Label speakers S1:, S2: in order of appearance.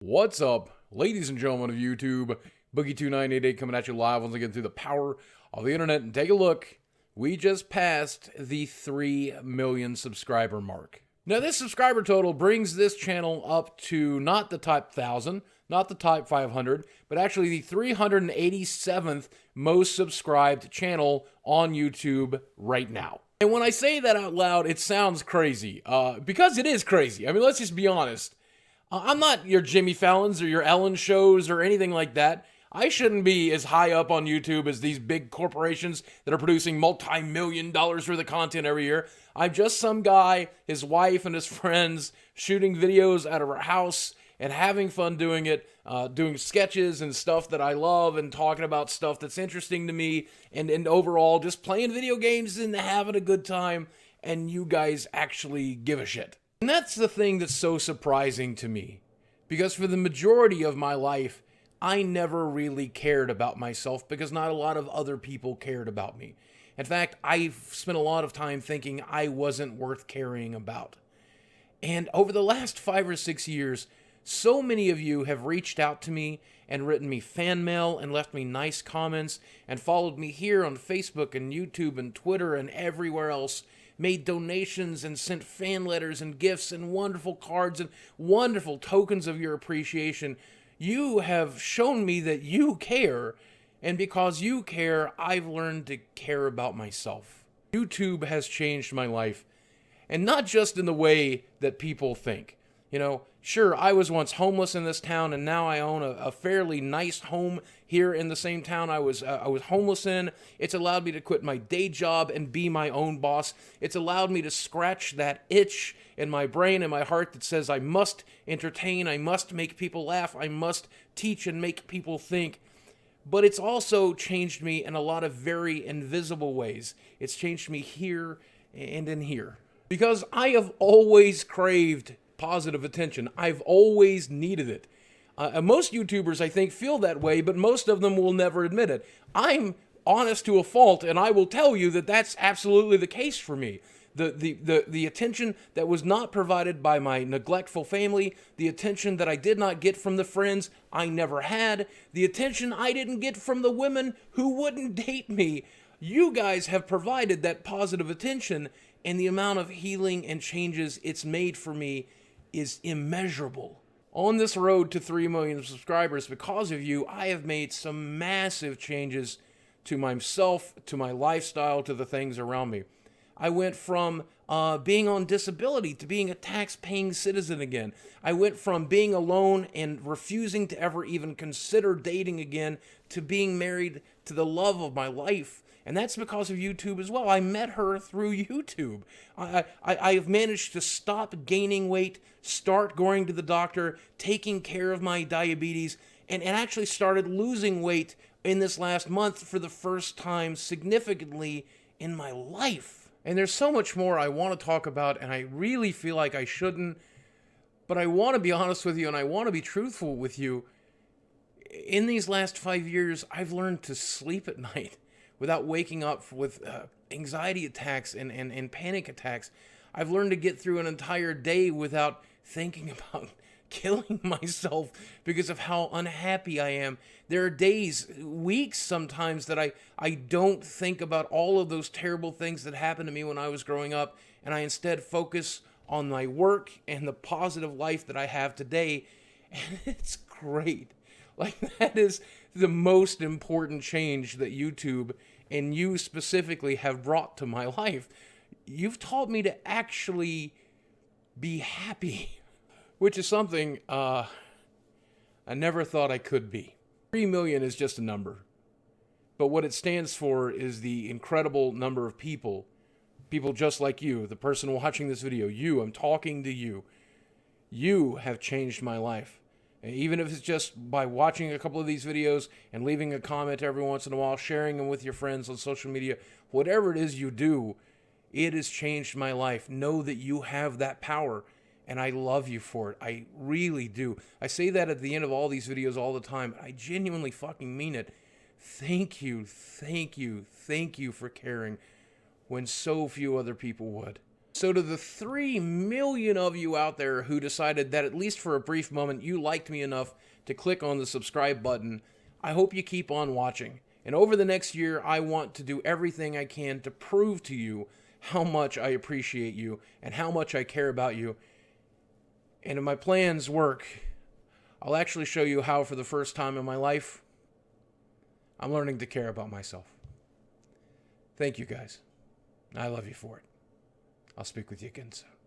S1: What's up, ladies and gentlemen of YouTube? Boogie2988 coming at you live once again through the power of the internet. And take a look, we just passed the 3 million subscriber mark. Now, this subscriber total brings this channel up to not the top 1,000, not the top 500, but actually the 387th most subscribed channel on YouTube right now. And when I say that out loud, it sounds crazy, because it is crazy. I mean, let's just be honest. I'm not your Jimmy Fallon's or your Ellen shows or anything like that. I shouldn't be as high up on YouTube as these big corporations that are producing multi-million dollars worth of content every year. I'm just some guy, his wife, and his friends shooting videos out of our house and having fun doing it, doing sketches and stuff that I love and talking about stuff that's interesting to me and overall just playing video games and having a good time, and you guys actually give a shit. And that's the thing that's so surprising to me, because for the majority of my life, I never really cared about myself because not a lot of other people cared about me. In fact, I've spent a lot of time thinking I wasn't worth caring about. And over the last 5 or 6 years, so many of you have reached out to me and written me fan mail and left me nice comments and followed me here on Facebook and YouTube and Twitter and everywhere else, made donations and sent fan letters and gifts and wonderful cards and wonderful tokens of your appreciation. You have shown me that you care, and because you care, I've learned to care about myself. YouTube has changed my life, and not just in the way that people think. You know, sure, I was once homeless in this town, and now I own a fairly nice home here in the same town I was homeless in. It's allowed me to quit my day job and be my own boss. It's allowed me to scratch that itch in my brain and my heart that says I must entertain, I must make people laugh, I must teach and make people think. But it's also changed me in a lot of very invisible ways. It's changed me here and in here. Because I have always craved positive attention. I've always needed it. Most YouTubers, I think, feel that way, but most of them will never admit it. I'm honest to a fault, and I will tell you that that's absolutely the case for me. The attention that was not provided by my neglectful family, the attention that I did not get from the friends I never had, the attention I didn't get from the women who wouldn't date me. You guys have provided that positive attention, and the amount of healing and changes it's made for me is immeasurable. On this road to 3 million subscribers, because of you, I have made some massive changes to myself, to my lifestyle, to the things around me. I went from being on disability to being a tax-paying citizen again. I went from being alone and refusing to ever even consider dating again to being married to the love of my life. And that's because of YouTube as well. I met her through YouTube. I've managed to stop gaining weight, start going to the doctor, taking care of my diabetes, and actually started losing weight in this last month for the first time significantly in my life. And there's so much more I want to talk about, and I really feel like I shouldn't, but I want to be honest with you, and I want to be truthful with you. In these last 5 years, I've learned to sleep at night without waking up with anxiety attacks and panic attacks. I've learned to get through an entire day without thinking about killing myself because of how unhappy I am. There are days, weeks sometimes, that I don't think about all of those terrible things that happened to me when I was growing up, and I instead focus on my work and the positive life that I have today, and it's great. Like, that is the most important change that YouTube and you specifically have brought to my life. You've taught me to actually be happy, which is something I never thought I could be. 3 million is just a number, but what it stands for is the incredible number of people just like you, the person watching this video, you, I'm talking to you. You have changed my life. Even if it's just by watching a couple of these videos and leaving a comment every once in a while, sharing them with your friends on social media, whatever it is you do, it has changed my life. Know that you have that power, and I love you for it. I really do. I say that at the end of all these videos all the time. I genuinely fucking mean it. Thank you, thank you, thank you for caring when so few other people would. So to the 3 million of you out there who decided that at least for a brief moment you liked me enough to click on the subscribe button, I hope you keep on watching. And over the next year, I want to do everything I can to prove to you how much I appreciate you and how much I care about you. And if my plans work, I'll actually show you how, for the first time in my life, I'm learning to care about myself. Thank you, guys. I love you for it. I'll speak with you again soon.